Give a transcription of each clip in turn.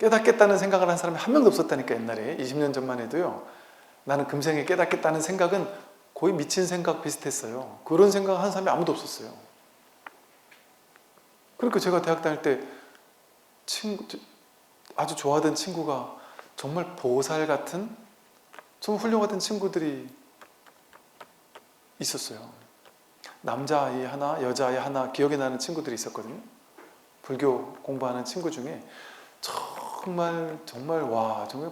깨닫겠다는 생각을 한 사람이 한 명도 없었다니까. 옛날에 20년 전만 해도요, 나는 금생에 깨닫겠다는 생각은 거의 미친 생각 비슷했어요. 그런 생각 하는 사람이 아무도 없었어요. 그러니까 제가 대학 다닐 때 아주 좋아하던 친구가 정말 보살 같은 좀 훌륭하던 친구들이 있었어요. 남자아이 하나, 여자아이 하나 기억이 나는 친구들이 있었거든요. 불교 공부하는 친구 중에 정말 와, 정말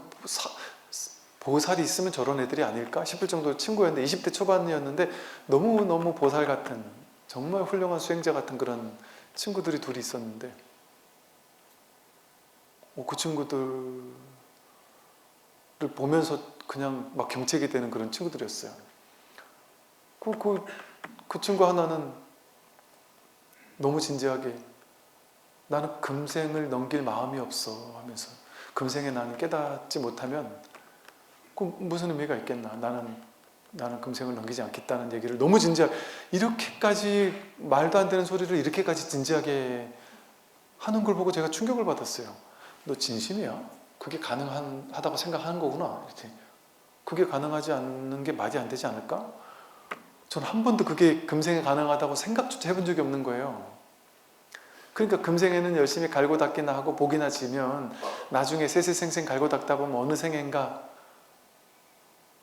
보살이 있으면 저런 애들이 아닐까 싶을 정도로 친구였는데, 20대 초반이었는데 너무너무 보살 같은, 정말 훌륭한 수행자 같은 그런 친구들이 둘이 있었는데, 그 친구들을 보면서 그냥 막 경책이 되는 그런 친구들이었어요. 그 친구 하나는 너무 진지하게 나는 금생을 넘길 마음이 없어 하면서, 금생에 나는 깨닫지 못하면 그 무슨 의미가 있겠나, 나는 금생을 넘기지 않겠다는 얘기를 너무 진지하게, 이렇게까지 말도 안 되는 소리를 이렇게까지 진지하게 하는 걸 보고 제가 충격을 받았어요. 너 진심이야? 그게 가능하다고 생각하는 거구나. 이렇게. 그게 가능하지 않는 게 말이 안 되지 않을까? 전 한 번도 그게 금생에 가능하다고 생각조차 해본 적이 없는 거예요. 그러니까 금생에는 열심히 갈고 닦기나 하고 복이나 지면 나중에 세세생생 갈고 닦다 보면 어느 생인가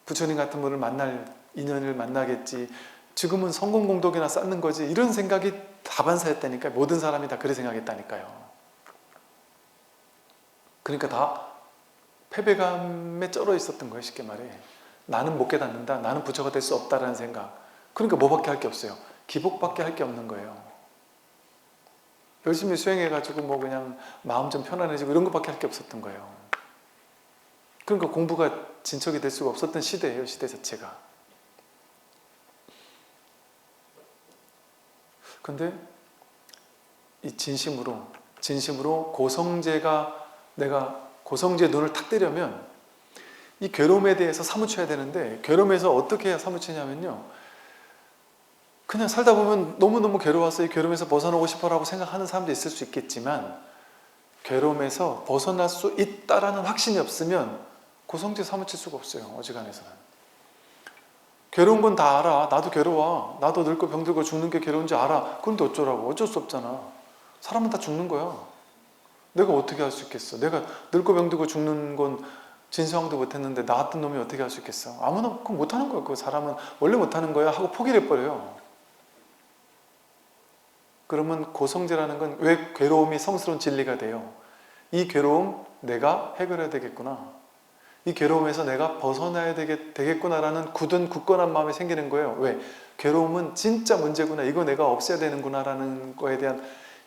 부처님 같은 분을 만날 인연을 만나겠지. 지금은 성공공덕이나 쌓는 거지. 이런 생각이 다반사였다니까요. 모든 사람이 다 그렇게 생각했다니까요. 그러니까 다 패배감에 쩔어 있었던 거예요. 쉽게 말해. 나는 못 깨닫는다. 나는 부처가 될 수 없다라는 생각. 그러니까 뭐밖에 할 게 없어요. 기복밖에 할 게 없는 거예요. 열심히 수행해가지고 뭐 그냥 마음 좀 편안해지고 이런 것밖에 할 게 없었던 거예요. 그러니까 공부가 진척이 될 수가 없었던 시대예요. 시대 자체가. 근데 이 진심으로 내가 고성제에 눈을 탁 뜨려면 이 괴로움에 대해서 사무쳐야 되는데, 괴로움에서 어떻게 해야 사무치냐면요, 그냥 살다 보면 너무너무 괴로워서 이 괴로움에서 벗어나고 싶어라고 생각하는 사람도 있을 수 있겠지만, 괴로움에서 벗어날 수 있다라는 확신이 없으면 고성제 사무칠 수가 없어요. 어지간해서는. 괴로운 건 다 알아. 나도 괴로워. 나도 늙고 병들고 죽는 게 괴로운지 알아. 그런데 어쩌라고. 어쩔 수 없잖아. 사람은 다 죽는 거야. 내가 어떻게 할 수 있겠어. 내가 늙고 병들고 죽는 건 진상도 못했는데 나 같은 놈이 어떻게 할 수 있겠어. 아무나 그거 못하는 거야. 그 사람은 원래 못하는 거야 하고 포기를 해버려요. 그러면 고성제라는 건 왜 괴로움이 성스러운 진리가 돼요. 이 괴로움 내가 해결해야 되겠구나. 이 괴로움에서 내가 벗어나야 되겠구나라는 굳건한 마음이 생기는 거예요. 왜? 괴로움은 진짜 문제구나. 이거 내가 없애야 되는구나라는 거에 대한,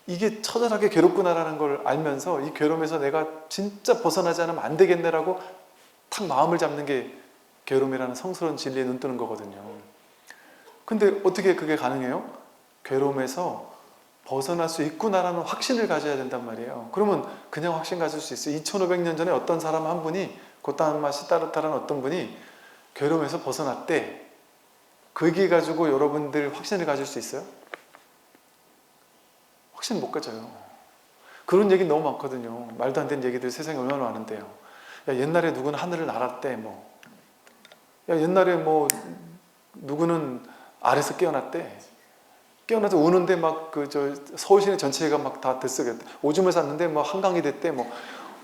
이게 처절하게 괴롭구나라는 걸 알면서 이 괴로움에서 내가 진짜 벗어나지 않으면 안 되겠네라고 탁 마음을 잡는 게 괴로움이라는 성스러운 진리에 눈 뜨는 거거든요. 근데 어떻게 그게 가능해요? 괴로움에서 벗어날 수 있구나라는 확신을 가져야 된단 말이에요. 그러면 그냥 확신 가질 수 있어요. 2500년 전에 어떤 사람 한 분이, 곧다한 맛이 따뜻한 어떤 분이 괴로움에서 벗어났대. 그게 가지고 여러분들 확신을 가질 수 있어요? 확신 못 가져요. 그런 얘기 너무 많거든요. 말도 안 되는 얘기들 세상에 얼마나 많은데요. 야, 옛날에 누구는 하늘을 날았대. 뭐. 야, 옛날에 뭐 누구는 아래서 깨어났대. 깨어나서 우는데 막 서울 시내 전체가 막 다 들썩였대. 오줌을 쌌는데 뭐 한강이 됐대. 뭐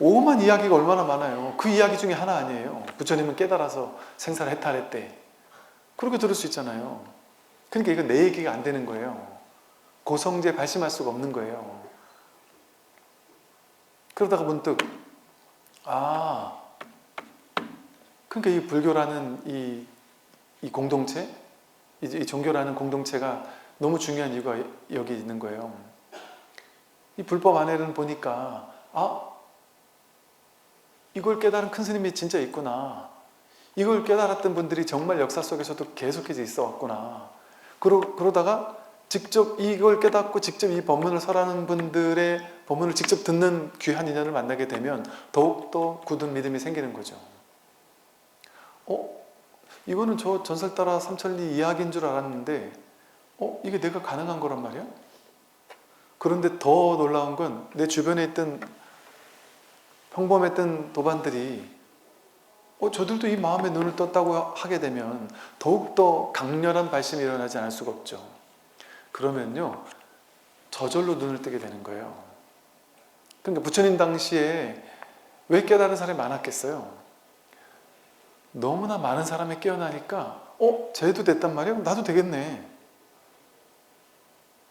오만 이야기가 얼마나 많아요. 그 이야기 중에 하나 아니에요. 부처님은 깨달아서 생사를 해탈했대. 그렇게 들을 수 있잖아요. 그러니까 이건 내 얘기가 안 되는 거예요. 고성제 발심할 수가 없는 거예요. 그러다가 문득 그러니까 이 불교라는 이 공동체, 이 종교라는 공동체가 너무 중요한 이유가 여기 있는 거예요. 이 불법 안에는 보니까 이걸 깨달은 큰 스님이 진짜 있구나. 이걸 깨달았던 분들이 정말 역사 속에서도 계속해서 있어 왔구나. 그러다가 직접 이걸 깨닫고 직접 이 법문을 설하는 분들의 법문을 직접 듣는 귀한 인연을 만나게 되면 더욱더 굳은 믿음이 생기는 거죠. 이거는 저 전설 따라 삼천리 이야기인 줄 알았는데 이게 내가 가능한 거란 말이야? 그런데 더 놀라운 건 내 주변에 있던 평범했던 도반들이 저들도 이 마음에 눈을 떴다고 하게 되면 더욱더 강렬한 발심이 일어나지 않을 수가 없죠. 그러면요, 저절로 눈을 뜨게 되는 거예요. 그러니까 부처님 당시에 왜 깨달은 사람이 많았겠어요? 너무나 많은 사람이 깨어나니까 쟤도 됐단 말이야? 나도 되겠네.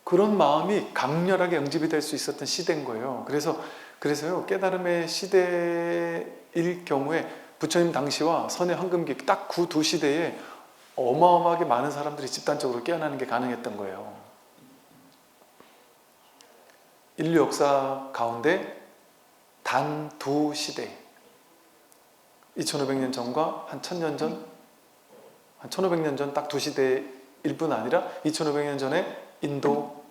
그런 마음이 강렬하게 응집이 될 수 있었던 시대인 거예요. 그래서요, 깨달음의 시대일 경우에 부처님 당시와 선의 황금기 딱 그 두 시대에 어마어마하게 많은 사람들이 집단적으로 깨어나는 게 가능했던 거예요. 인류 역사 가운데 단 두 시대, 2500년 전과 한 1000년 전, 한 1500년 전 딱 두 시대일 뿐 아니라 2500년 전에 인도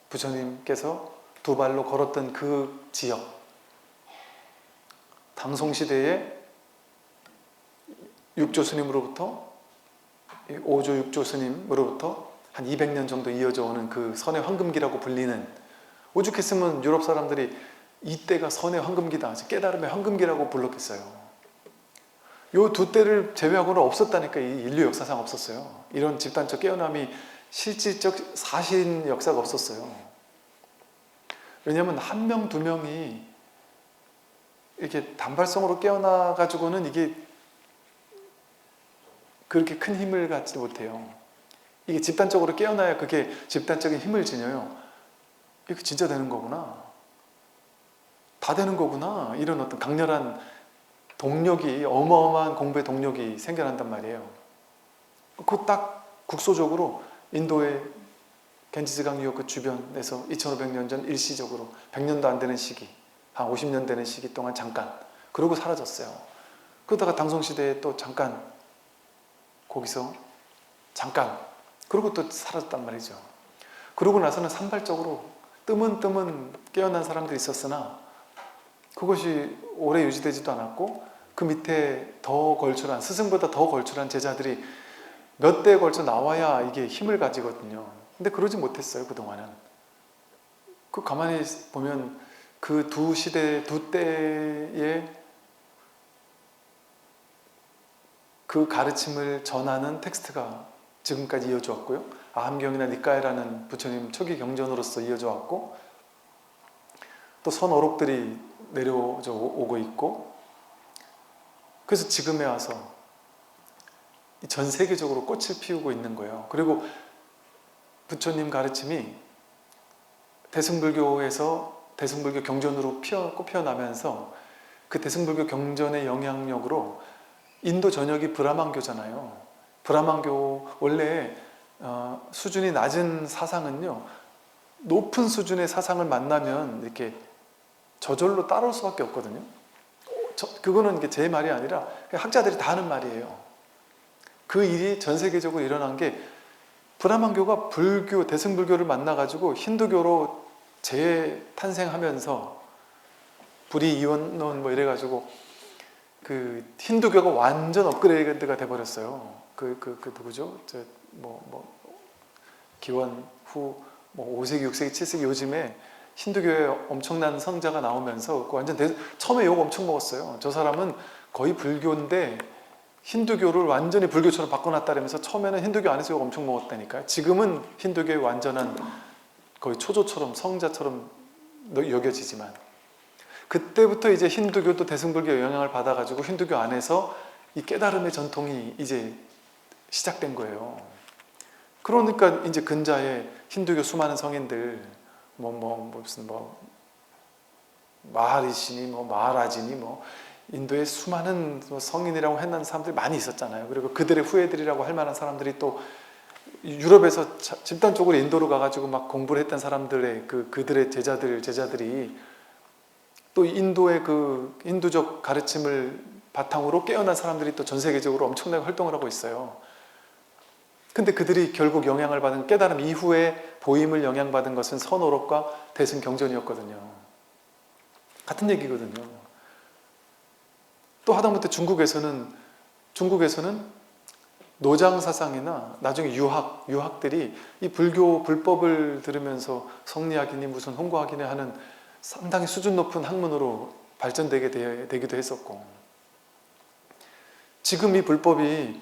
부처님께서 두 발로 걸었던 그 지역, 당송시대에 육조 스님으로부터, 오조 육조 스님으로부터 한 200년 정도 이어져 오는 그 선의 황금기라고 불리는, 오죽했으면 유럽 사람들이 이때가 선의 황금기다, 깨달음의 황금기라고 불렀겠어요. 요 두 때를 제외하고는 없었다니까. 이 인류 역사상 없었어요. 이런 집단적 깨어남이 실질적 사실인 역사가 없었어요. 왜냐하면 한 명, 두 명이 이렇게 단발성으로 깨어나 가지고는 이게 그렇게 큰 힘을 갖지 못해요. 이게 집단적으로 깨어나야 그게 집단적인 힘을 지녀요. 이게 진짜 되는 거구나, 다 되는 거구나, 이런 어떤 강렬한 동력이, 어마어마한 공부의 동력이 생겨난단 말이에요. 그 딱 국소적으로 인도의 겐지스강 유역그 주변에서 2500년 전 일시적으로 100년도 안 되는 시기, 한 50년 되는 시기 동안 잠깐, 그러고 사라졌어요. 그러다가 당송시대에 또 잠깐, 거기서 잠깐, 그러고 또 사라졌단 말이죠. 그러고 나서는 산발적으로 뜨문뜨문 깨어난 사람들이 있었으나 그것이 오래 유지되지도 않았고, 그 밑에 더 걸출한, 스승보다 더 걸출한 제자들이 몇 대에 걸쳐 나와야 이게 힘을 가지거든요. 근데 그러지 못했어요, 그동안은. 그 가만히 보면 그 두 시대, 두 때의 그 가르침을 전하는 텍스트가 지금까지 이어져 왔고요. 아함경이나 니까에라는 부처님 초기 경전으로서 이어져 왔고, 또 선어록들이 내려져 오고 있고, 그래서 지금에 와서 전 세계적으로 꽃을 피우고 있는 거예요. 그리고 부처님 가르침이 대승불교에서 대승불교 경전으로 꽃피어나면서 그 대승불교 경전의 영향력으로 인도 전역이 브라만교잖아요. 브라만교 원래 수준이 낮은 사상은요, 높은 수준의 사상을 만나면 이렇게 저절로 따라올 수밖에 없거든요. 그거는 제 말이 아니라 학자들이 다 하는 말이에요. 그 일이 전 세계적으로 일어난 게, 브라만교가 불교, 대승불교를 만나가지고 힌두교로 재탄생하면서 불이 이원론 뭐 이래가지고 그 힌두교가 완전 업그레이드가 돼버렸어요. 누구죠? 기원 후 5세기, 6세기, 7세기 요즘에 힌두교에 엄청난 성자가 나오면서 완전 처음에 욕 엄청 먹었어요. 저 사람은 거의 불교인데 힌두교를 완전히 불교처럼 바꿔놨다면서 처음에는 힌두교 안에서 욕 엄청 먹었다니까요. 지금은 힌두교의 완전한 거의 초조처럼 성자처럼 여겨지지만, 그때부터 이제 힌두교도 대승불교의 영향을 받아가지고 힌두교 안에서 이 깨달음의 전통이 이제 시작된 거예요. 그러니까 이제 근자에 힌두교 수많은 성인들, 무슨 마하리시니, 마하라지니, 인도의 수많은 성인이라고 했는 사람들이 많이 있었잖아요. 그리고 그들의 후예들이라고 할 만한 사람들이 또 유럽에서 집단적으로 인도로 가가지고 막 공부를 했던 사람들의 그들의 제자들이 또 인도의 그 힌두적 가르침을 바탕으로 깨어난 사람들이 또 전 세계적으로 엄청나게 활동을 하고 있어요. 근데 그들이 결국 영향을 받은, 깨달음 이후에 보임을 영향받은 것은 선어록과 대승경전이었거든요. 같은 얘기거든요. 또 하다못해 중국에서는 노장사상이나 나중에 유학들이 이 불교 불법을 들으면서 성리학이니 무슨 홍고학이니 하는 상당히 수준 높은 학문으로 되기도 했었고, 지금 이 불법이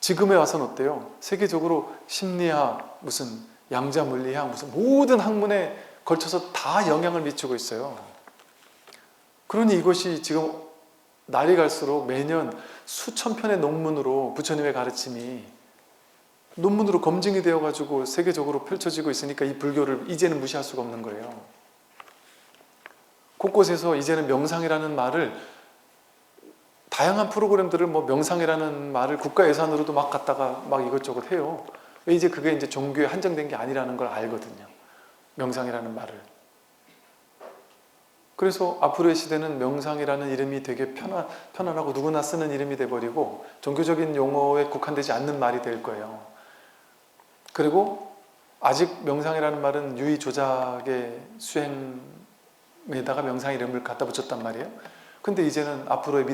지금에 와서는 어때요? 세계적으로 심리학, 무슨 양자 물리학, 무슨 모든 학문에 걸쳐서 다 영향을 미치고 있어요. 그러니 이것이 지금 날이 갈수록 매년 수천 편의 논문으로, 부처님의 가르침이 논문으로 검증이 되어가지고 세계적으로 펼쳐지고 있으니까 이 불교를 이제는 무시할 수가 없는 거예요. 곳곳에서 이제는 명상이라는 말을, 다양한 프로그램들을 뭐 명상이라는 말을 국가 예산으로도 막 갖다가 막 이것저것 해요. 왜? 이제 그게 이제 종교에 한정된 게 아니라는 걸 알거든요. 명상이라는 말을. 그래서 앞으로의 시대는 명상이라는 이름이 되게 편안하고 누구나 쓰는 이름이 돼버리고 종교적인 용어에 국한되지 않는 말이 될 거예요. 그리고 아직 명상이라는 말은 유의 조작의 수행에다가 명상 이름을 갖다 붙였단 말이에요. 근데 이제는 앞으로의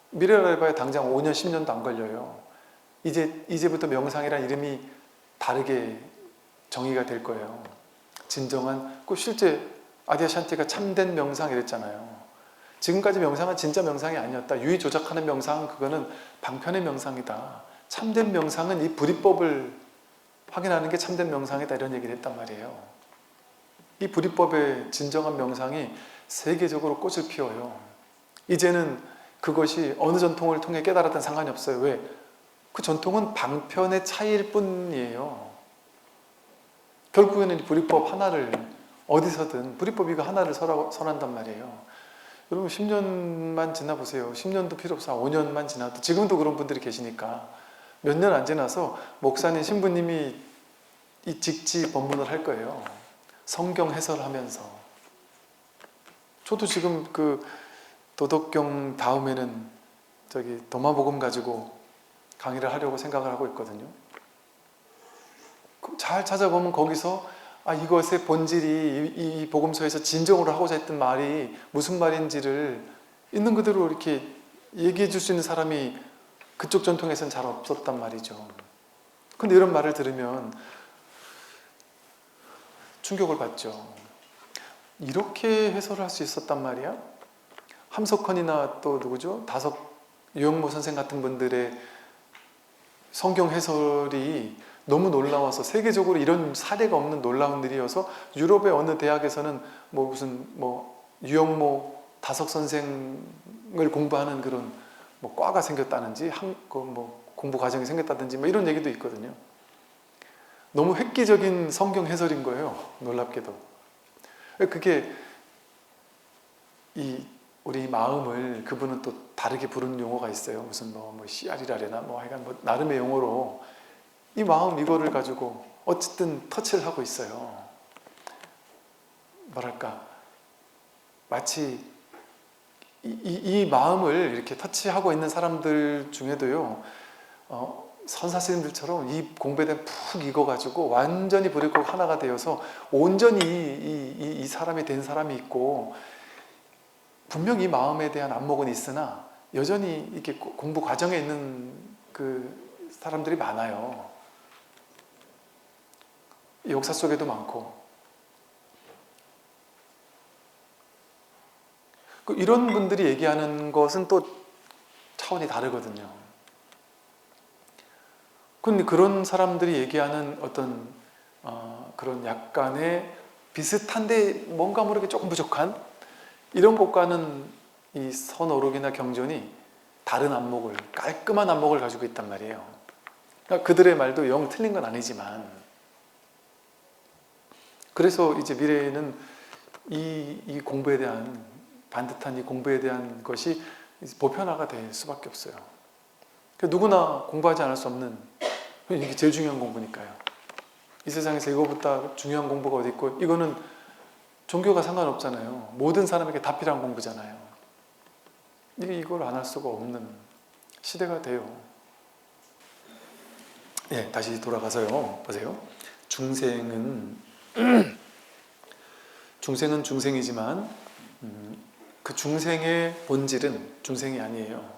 미래라 해봐야 당장 5년, 10년도 안 걸려요. 이제부터 명상이라는 이름이 다르게 정의가 될 거예요. 진정한, 실제 아디아샨티가 참된 명상 이랬잖아요. 지금까지 명상은 진짜 명상이 아니었다. 유의 조작하는 명상은 그거는 방편의 명상이다. 참된 명상은 이 불이법을 확인하는 게 참된 명상이다, 이런 얘기를 했단 말이에요. 이 불이법의 진정한 명상이 세계적으로 꽃을 피워요. 이제는 그것이 어느 전통을 통해 깨달았던 상관이 없어요. 왜? 그 전통은 방편의 차이일 뿐이에요. 결국에는 불이법 하나를 어디서든 불이법 이거 하나를 설한단 말이에요. 여러분 10년만 지나보세요. 10년도 필요 없어. 5년만 지나도 지금도 그런 분들이 계시니까 몇 년 안 지나서 목사님, 신부님이 이 직지 법문을 할 거예요. 성경 해설하면서. 저도 지금 그 도덕경 다음에는 저기 도마복음 가지고 강의를 하려고 생각을 하고 있거든요. 잘 찾아보면 거기서 이것의 본질이 이 복음서에서 진정으로 하고자 했던 말이 무슨 말인지를 있는 그대로 이렇게 얘기해 줄 수 있는 사람이 그쪽 전통에서는 잘 없었단 말이죠. 근데 이런 말을 들으면 충격을 받죠. 이렇게 해설을 할 수 있었단 말이야? 함석헌이나 또 누구죠? 유영모 선생 같은 분들의 성경 해설이 너무 놀라워서, 세계적으로 이런 사례가 없는 놀라운 일이어서 유럽의 어느 대학에서는 유영모 다석 선생을 공부하는 그런 과가 생겼다든지 공부 과정이 생겼다든지 이런 얘기도 있거든요. 너무 획기적인 성경 해설인 거예요. 놀랍게도. 그게 우리 마음을 그분은 또 다르게 부르는 용어가 있어요. 무슨 씨알이라래나 하여간 나름의 용어로 이 마음 이거를 가지고 어쨌든 터치를 하고 있어요. 뭐랄까, 마치 이 마음을 이렇게 터치하고 있는 사람들 중에도요, 선사스님들처럼 이 공부에 대한 푹 익어가지고 완전히 불이 꼭 하나가 되어서 온전히 이 사람이 된 사람이 있고, 분명히 이 마음에 대한 안목은 있으나 여전히 이렇게 공부 과정에 있는 그 사람들이 많아요. 역사 속에도 많고. 이런 분들이 얘기하는 것은 또 차원이 다르거든요. 근데 그런 사람들이 얘기하는 어떤 그런 약간의 비슷한데 뭔가 모르게 조금 부족한 이런 것과는 이 선어록이나 경전이 다른 안목을, 깔끔한 안목을 가지고 있단 말이에요. 그러니까 그들의 말도 영 틀린 건 아니지만, 그래서 이제 미래에는 이 공부에 대한, 반듯한 이 공부에 대한 것이 보편화가 될 수밖에 없어요. 누구나 공부하지 않을 수 없는, 이게 제일 중요한 공부니까요. 이 세상에서 이거보다 중요한 공부가 어디 있고, 이거는 종교가 상관없잖아요. 모든 사람에게 다 필요한 공부잖아요. 이걸 안 할 수가 없는 시대가 돼요. 예, 다시 돌아가서요. 보세요. 중생은 중생이지만 그 중생의 본질은 중생이 아니에요.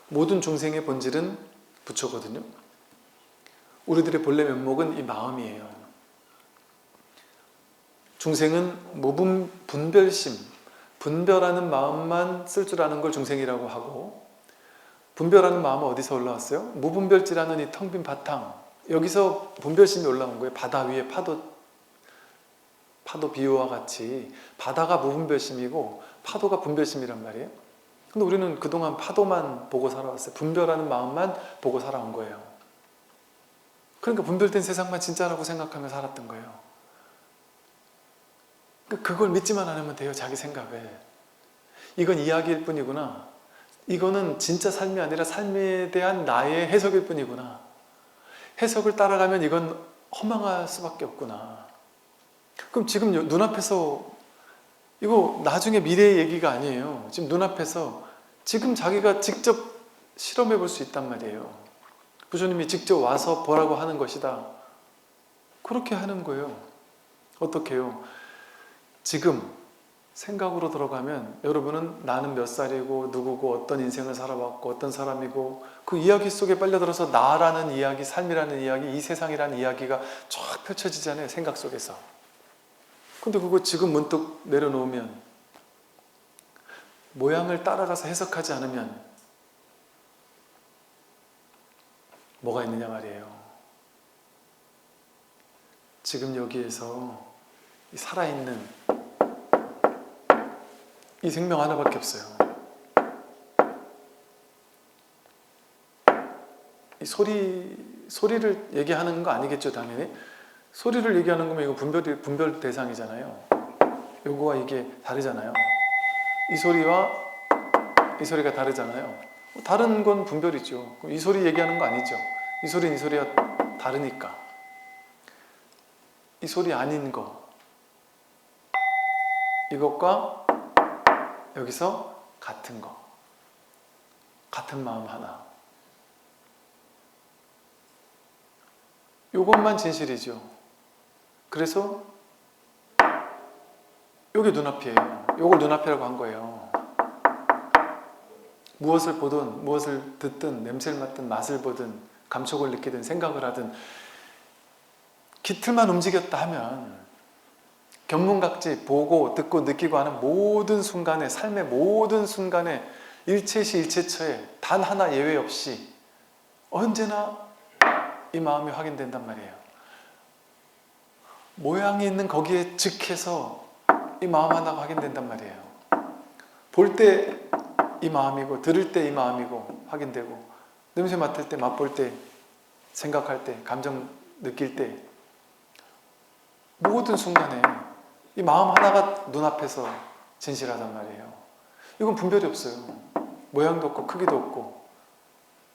모든 중생의 본질은 부처거든요. 우리들의 본래 면목은 이 마음이에요. 중생은 모분 분별심, 분별하는 마음만 쓸 줄 아는 걸 중생이라고 하고, 분별하는 마음은 어디서 올라왔어요? 무분별지라는 이 텅 빈 바탕, 여기서 분별심이 올라온 거예요. 바다 위에 파도 비유와 같이 바다가 무분별심이고 파도가 분별심이란 말이에요. 근데 우리는 그동안 파도만 보고 살아왔어요. 분별하는 마음만 보고 살아온 거예요. 그러니까 분별된 세상만 진짜라고 생각하며 살았던 거예요. 그걸 믿지만 않으면 돼요. 자기 생각에. 이건 이야기일 뿐이구나. 이거는 진짜 삶이 아니라 삶에 대한 나의 해석일 뿐이구나. 해석을 따라가면 이건 허망할 수밖에 없구나. 그럼 지금 눈앞에서, 이거 나중에 미래의 얘기가 아니에요. 지금 눈앞에서 지금 자기가 직접 실험해 볼 수 있단 말이에요. 부처님이 직접 와서 보라고 하는 것이다. 그렇게 하는 거예요. 어떻게 해요? 지금 생각으로 들어가면 여러분은 나는 몇 살이고 누구고 어떤 인생을 살아왔고 어떤 사람이고 그 이야기 속에 빨려들어서 나라는 이야기, 삶이라는 이야기, 이 세상이라는 이야기가 쫙 펼쳐지잖아요. 생각 속에서. 근데 그거 지금 문득 내려놓으면, 모양을 따라가서 해석하지 않으면 뭐가 있느냐 말이에요. 지금 여기에서 살아있는 이 생명 하나밖에 없어요. 이 소리를 얘기하는 거 아니겠죠, 당연히. 소리를 얘기하는 거면 이거 분별 대상이잖아요. 요거와 이게 다르잖아요. 이 소리와 이 소리가 다르잖아요. 다른 건 분별이죠. 이 소리 얘기하는 거 아니죠. 이 소리는 이 소리가 다르니까. 이 소리 아닌 거, 이것과 여기서 같은 거, 같은 마음 하나. 이것만 진실이죠. 그래서 이게 눈앞이에요. 이걸 눈앞이라고 한 거예요. 무엇을 보든, 무엇을 듣든, 냄새를 맡든, 맛을 보든, 감촉을 느끼든, 생각을 하든 깃틀만 움직였다 하면 견문각지 보고 듣고 느끼고 하는 모든 순간에, 삶의 모든 순간에, 일체시 일체처에 단 하나 예외 없이 언제나 이 마음이 확인된단 말이에요. 모양이 있는 거기에 즉해서 이 마음 하나가 확인된단 말이에요. 볼 때 이 마음이고, 들을 때 이 마음이고 확인되고, 냄새 맡을 때, 맛볼 때, 생각할 때, 감정 느낄 때, 모든 순간에 이 마음 하나가 눈앞에서 진실하단 말이에요. 이건 분별이 없어요. 모양도 없고 크기도 없고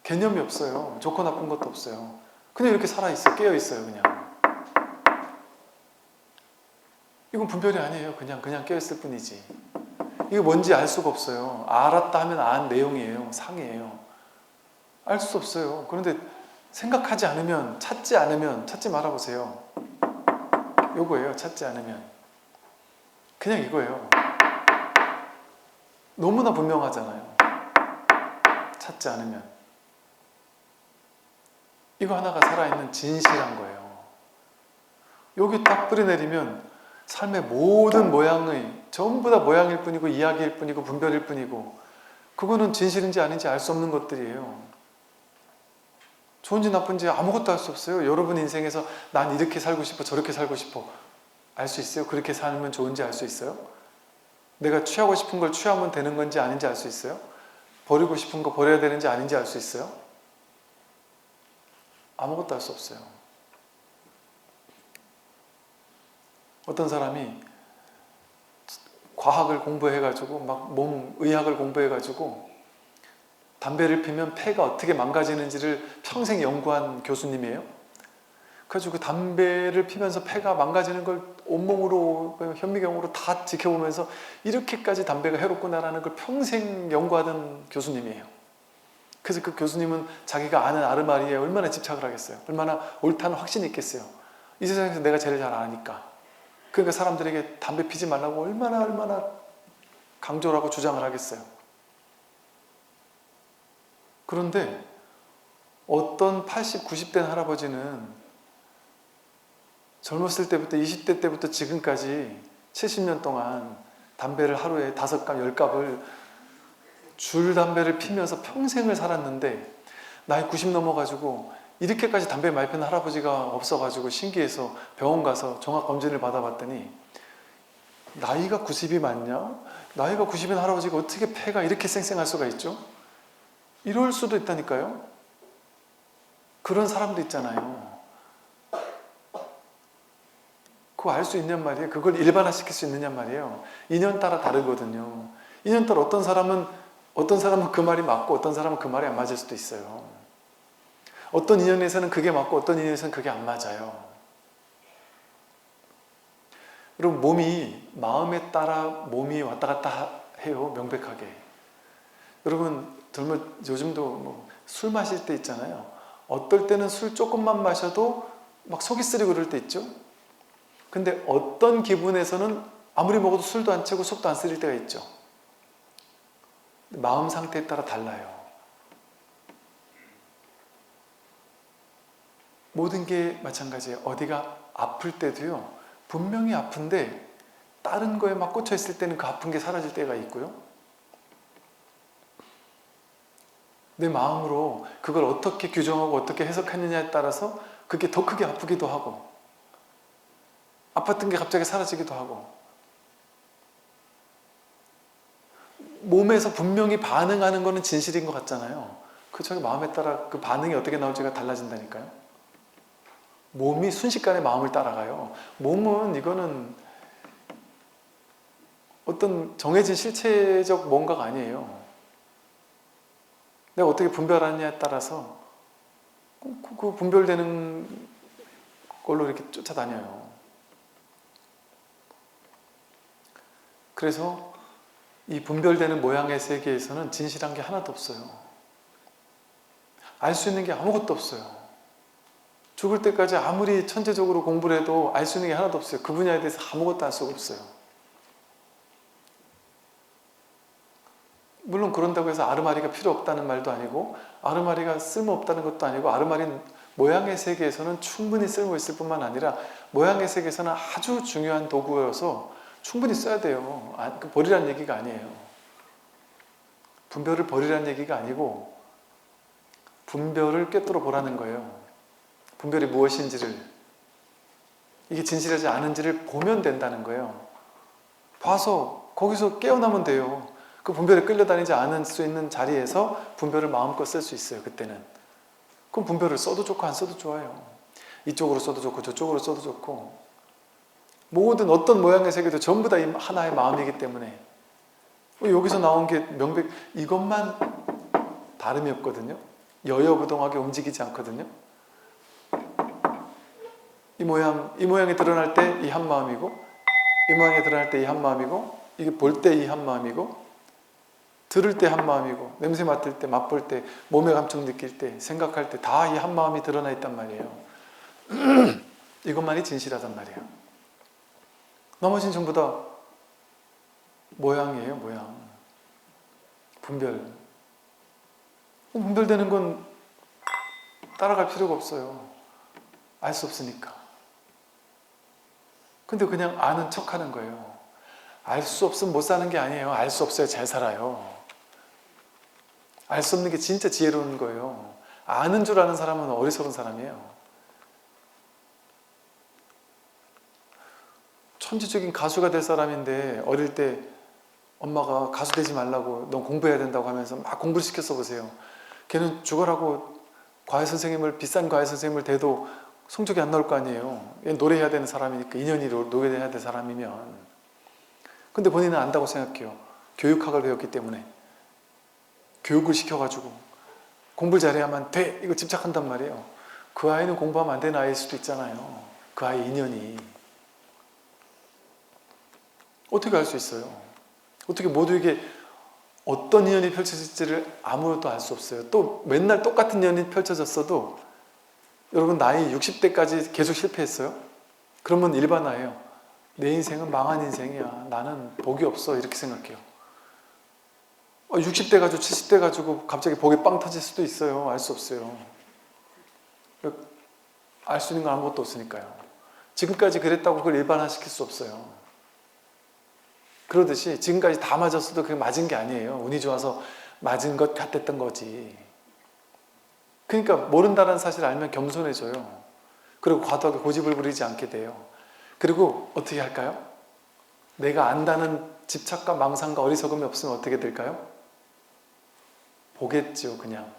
개념이 없어요. 좋고 나쁜 것도 없어요. 그냥 이렇게 살아있어요. 깨어있어요. 그냥. 이건 분별이 아니에요. 그냥 깨어있을 뿐이지. 이게 뭔지 알 수가 없어요. 알았다 하면 안 내용이에요. 상이에요. 알 수 없어요. 그런데 생각하지 않으면, 찾지 말아보세요. 요거예요. 찾지 않으면. 그냥 이거예요. 너무나 분명하잖아요. 찾지 않으면. 이거 하나가 살아있는 진실한 거예요. 여기 딱 뿌리내리면 삶의 모든 모양의, 전부 다 모양일 뿐이고 이야기일 뿐이고 분별일 뿐이고, 그거는 진실인지 아닌지 알 수 없는 것들이에요. 좋은지 나쁜지 아무것도 알 수 없어요. 여러분 인생에서 난 이렇게 살고 싶어, 저렇게 살고 싶어 알 수 있어요? 그렇게 살면 좋은지 알 수 있어요? 내가 취하고 싶은 걸 취하면 되는 건지 아닌지 알 수 있어요? 버리고 싶은 거 버려야 되는지 아닌지 알 수 있어요? 아무것도 알 수 없어요. 어떤 사람이 과학을 공부해가지고 막 의학을 공부해가지고 담배를 피면 폐가 어떻게 망가지는지를 평생 연구한 교수님이에요. 그래가지고 그 담배를 피면서 폐가 망가지는 걸 온몸으로, 현미경으로 다 지켜보면서 이렇게까지 담배가 해롭구나라는 걸 평생 연구하던 교수님이에요. 그래서 그 교수님은 자기가 아는 아르마리에 얼마나 집착을 하겠어요. 얼마나 옳다는 확신이 있겠어요. 이 세상에서 내가 제일 잘 아니까. 그러니까 사람들에게 담배 피지 말라고 얼마나 강조를 하고 주장을 하겠어요. 그런데 어떤 80, 90대 할아버지는 젊었을 때부터 20대 때부터 지금까지 70년 동안 담배를 하루에 5갑, 10갑을 줄 담배를 피면서 평생을 살았는데 나이 90 넘어가지고 이렇게까지 담배 많이 피는 할아버지가 없어가지고 신기해서 병원 가서 종합검진을 받아봤더니 나이가 90이 맞냐? 나이가 90인 할아버지가 어떻게 폐가 이렇게 쌩쌩할 수가 있죠? 이럴 수도 있다니까요. 그런 사람도 있잖아요. 그거 알 수 있냔 말이에요. 그걸 일반화시킬 수 있느냔 말이에요. 인연 따라 다르거든요. 인연 따라 어떤 사람은 그 말이 맞고 어떤 사람은 그 말이 안 맞을 수도 있어요. 어떤 인연에서는 그게 맞고 어떤 인연에서는 그게 안 맞아요. 여러분, 마음에 따라 몸이 왔다 갔다 해요. 명백하게. 여러분, 요즘도 술 마실 때 있잖아요. 어떨 때는 술 조금만 마셔도 막 속이 쓰리고 그럴 때 있죠. 근데 어떤 기분에서는 아무리 먹어도 술도 안 채고 속도 안 쓰릴 때가 있죠. 마음 상태에 따라 달라요. 모든 게 마찬가지예요. 어디가 아플 때도요, 분명히 아픈데 다른 거에 막 꽂혀 있을 때는 그 아픈 게 사라질 때가 있고요. 내 마음으로 그걸 어떻게 규정하고 어떻게 해석하느냐에 따라서 그게 더 크게 아프기도 하고 아팠던 게 갑자기 사라지기도 하고 몸에서 분명히 반응하는 거는 진실인 것 같잖아요. 그렇죠? 마음에 따라 그 반응이 어떻게 나올지가 달라진다니까요. 몸이 순식간에 마음을 따라가요. 몸은 이거는 어떤 정해진 실체적 뭔가가 아니에요. 내가 어떻게 분별하느냐에 따라서 그 분별되는 걸로 이렇게 쫓아다녀요. 그래서 이 분별되는 모양의 세계에서는 진실한 게 하나도 없어요. 알 수 있는 게 아무것도 없어요. 죽을 때까지 아무리 천재적으로 공부를 해도 알 수 있는 게 하나도 없어요. 그 분야에 대해서 아무것도 알 수가 없어요. 물론 그런다고 해서 아르마리가 필요 없다는 말도 아니고 아르마리가 쓸모없다는 것도 아니고 아르마리 모양의 세계에서는 충분히 쓸모 있을 뿐만 아니라 모양의 세계에서는 아주 중요한 도구여서 충분히 써야 돼요. 버리라는 얘기가 아니에요. 분별을 버리라는 얘기가 아니고 분별을 꿰뚫어 보라는 거예요. 분별이 무엇인지를, 이게 진실하지 않은지를 보면 된다는 거예요. 봐서 거기서 깨어나면 돼요. 그 분별에 끌려다니지 않을 수 있는 자리에서 분별을 마음껏 쓸 수 있어요. 그때는. 그럼 분별을 써도 좋고 안 써도 좋아요. 이쪽으로 써도 좋고 저쪽으로 써도 좋고 모든 어떤 모양의 세계도 전부 다 하나의 마음이기 때문에 여기서 나온 게 이것만 다름이 없거든요. 여여부동하게 움직이지 않거든요. 이 모양이 드러날 때 이 한 마음이고 이 모양이 드러날 때 이 한 마음이고 이게 볼 때 이 한 마음이고 들을 때 한 마음이고 냄새 맡을 때, 맛볼 때, 몸의 감촉 느낄 때, 생각할 때 다 이 한 마음이 드러나 있단 말이에요. 이것만이 진실하단 말이에요. 나머지는 전부 다 모양이에요. 모양. 분별. 분별되는 건 따라갈 필요가 없어요. 알 수 없으니까. 근데 그냥 아는 척 하는 거예요. 알 수 없으면 못 사는 게 아니에요. 알 수 없어야 잘 살아요. 알 수 없는 게 진짜 지혜로운 거예요. 아는 줄 아는 사람은 어리석은 사람이에요. 천재적인 가수가 될 사람인데 어릴 때 엄마가 가수 되지 말라고 넌 공부해야 된다고 하면서 막 공부를 시켰어 보세요. 걔는 죽어라고 비싼 과외 선생님을 대도 성적이 안 나올 거 아니에요. 얘는 노래해야 되는 사람이니까 2년이 노래해야 될 사람이면. 근데 본인은 안다고 생각해요. 교육학을 배웠기 때문에. 교육을 시켜가지고 공부를 잘해야만 돼! 이거 집착한단 말이에요. 그 아이는 공부하면 안 되는 아이일 수도 있잖아요. 그 아이 인연이. 어떻게 알 수 있어요? 어떻게 모두에게 어떤 인연이 펼쳐질지를 아무것도 알 수 없어요. 또 맨날 똑같은 인연이 펼쳐졌어도 여러분 나이 60대까지 계속 실패했어요? 그러면 일반화예요. 내 인생은 망한 인생이야. 나는 복이 없어. 이렇게 생각해요. 60대 가지고 70대 가지고 갑자기 복이 빵 터질 수도 있어요. 알 수 없어요. 알 수 있는 건 아무것도 없으니까요. 지금까지 그랬다고 그걸 일반화시킬 수 없어요. 그러듯이 지금까지 다 맞았어도 그게 맞은 게 아니에요. 운이 좋아서 맞은 것 같았던 거지. 그러니까 모른다는 사실을 알면 겸손해져요. 그리고 과도하게 고집을 부리지 않게 돼요. 그리고 어떻게 할까요? 내가 안다는 집착과 망상과 어리석음이 없으면 어떻게 될까요? 보겠죠, 그냥.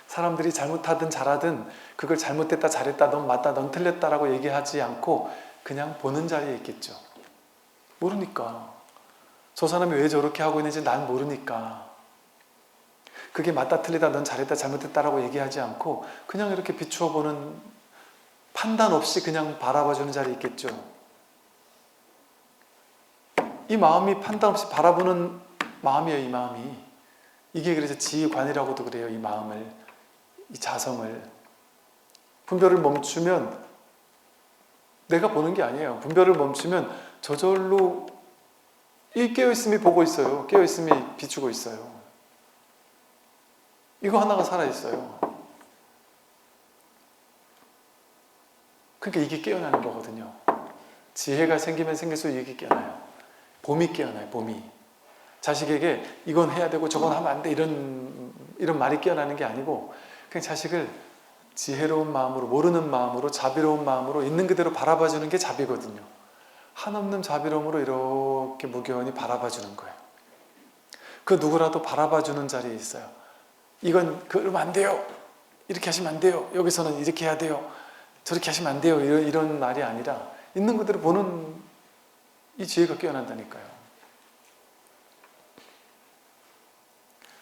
사람들이 잘못하든 잘하든 그걸 잘못됐다 잘했다 넌 맞다 넌 틀렸다라고 얘기하지 않고 그냥 보는 자리에 있겠죠. 모르니까. 저 사람이 왜 저렇게 하고 있는지 난 모르니까. 그게 맞다 틀리다 넌 잘했다 잘못했다라고 얘기하지 않고 그냥 이렇게 비추어 보는, 판단 없이 그냥 바라봐주는 자리에 있겠죠. 이 마음이 판단 없이 바라보는 마음이에요. 이 마음이. 이게 그래서 지관이라고도 그래요. 이 마음을, 이 자성을. 분별을 멈추면 내가 보는 게 아니에요. 분별을 멈추면 저절로 이 깨어있음이 보고 있어요. 깨어있음이 비추고 있어요. 이거 하나가 살아있어요. 그러니까 이게 깨어나는 거거든요. 지혜가 생기면 생길수록 이게 깨어나요. 봄이 깨어나요. 봄이. 자식에게 이건 해야 되고 저건 하면 안 돼 이런 말이 깨어나는 게 아니고 그냥 자식을 지혜로운 마음으로, 모르는 마음으로, 자비로운 마음으로 있는 그대로 바라봐주는 게 자비거든요. 한없는 자비로움으로 이렇게 무교원히 바라봐주는 거예요. 그 누구라도 바라봐주는 자리에 있어요. 이건 그러면 안 돼요. 이렇게 하시면 안 돼요. 여기서는 이렇게 해야 돼요. 저렇게 하시면 안 돼요. 이런 말이 아니라 있는 그대로 보는 이 지혜가 깨어난다니까요.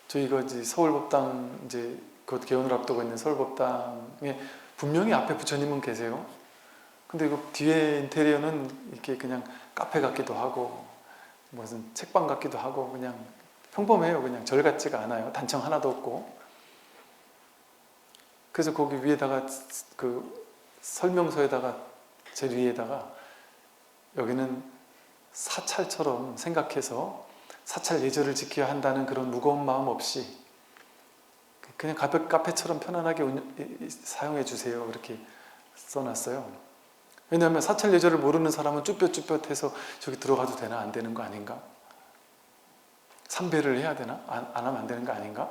저희가 이제 서울법당 이제 곧 개원을 앞두고 있는 서울법당에 분명히 앞에 부처님은 계세요. 근데 그 뒤에 인테리어는 이렇게 그냥 카페 같기도 하고 무슨 책방 같기도 하고 그냥 평범해요. 그냥 절 같지가 않아요. 단청 하나도 없고. 그래서 거기 위에다가 그 설명서에다가 제일 위에다가 여기는 사찰처럼 생각해서 사찰 예절을 지켜야 한다는 그런 무거운 마음 없이 그냥 가볍게 카페처럼 편안하게 사용해 주세요. 이렇게 써놨어요. 왜냐하면 사찰 예절을 모르는 사람은 쭈뼛쭈뼛해서 저기 들어가도 되나 안 되는 거 아닌가? 삼배를 해야 되나? 안 하면 안 되는 거 아닌가?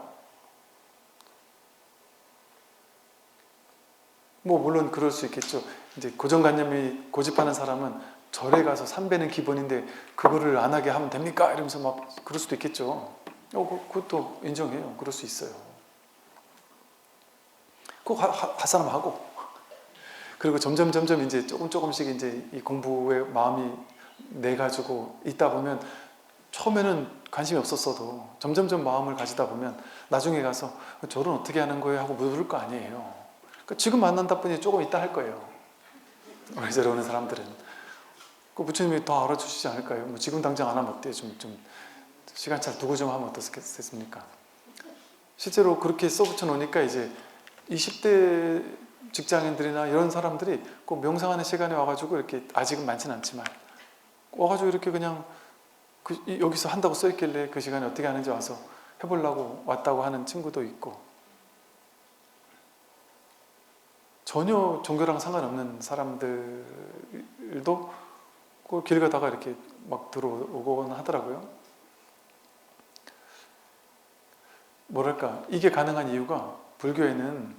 뭐 물론 그럴 수 있겠죠. 이제 고정관념이 고집하는 사람은 절에 가서 삼배는 기본인데 그거를 안 하게 하면 됩니까? 이러면서 막 그럴 수도 있겠죠. 그것도 인정해요. 그럴 수 있어요. 꼭 할 사람 하고. 그리고 점점 이제 조금씩 이제 이 공부에 마음이 내 가지고 있다 보면 처음에는 관심이 없었어도 점점 마음을 가지다 보면 나중에 가서 절은 어떻게 하는 거예요? 하고 물을 거 아니에요. 그러니까 지금 만난다 뿐이 조금 있다 할 거예요. 우리 절에 오는 사람들은. 그 부처님이 더 알아주시지 않을까요? 뭐 지금 당장 안 하면 어때요? 좀 시간 잘 두고 좀 하면 어떻겠습니까? 실제로 그렇게 써붙여 놓으니까 이제 20대 직장인들이나 이런 사람들이 꼭 명상하는 시간에 와가지고 이렇게 아직은 많지는 않지만 와가지고 이렇게 그냥 여기서 한다고 써있길래 그 시간에 어떻게 하는지 와서 해보려고 왔다고 하는 친구도 있고 전혀 종교랑 상관없는 사람들도 그 길 가다가 이렇게 막 들어오곤 하더라고요. 뭐랄까 이게 가능한 이유가 불교는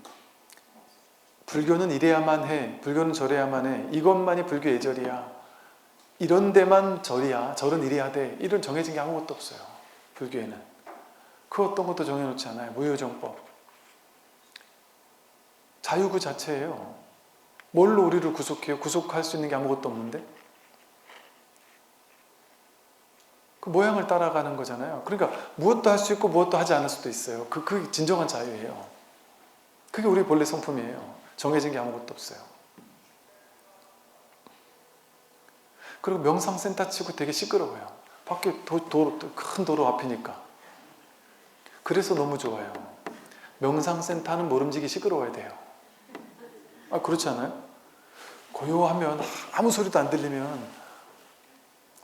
이래야만 해, 불교는 저래야만 해, 이것만이 불교 예절이야, 이런 데만 절이야, 절은 이래야 돼, 이런 정해진 게 아무것도 없어요. 불교에는 그 어떤 것도 정해놓지 않아요. 무효정법, 자유 그 자체예요. 뭘로 우리를 구속해요? 구속할 수 있는 게 아무것도 없는데 그 모양을 따라가는 거잖아요. 그러니까 무엇도 할 수 있고 무엇도 하지 않을 수도 있어요. 그게 진정한 자유예요. 그게 우리 본래 성품이에요. 정해진 게 아무것도 없어요. 그리고 명상센터 치고 되게 시끄러워요. 밖에 큰 도로 앞이니까. 그래서 너무 좋아요. 명상센터는 모름지기 시끄러워야 돼요. 그렇지 않아요? 고요하면 아무 소리도 안 들리면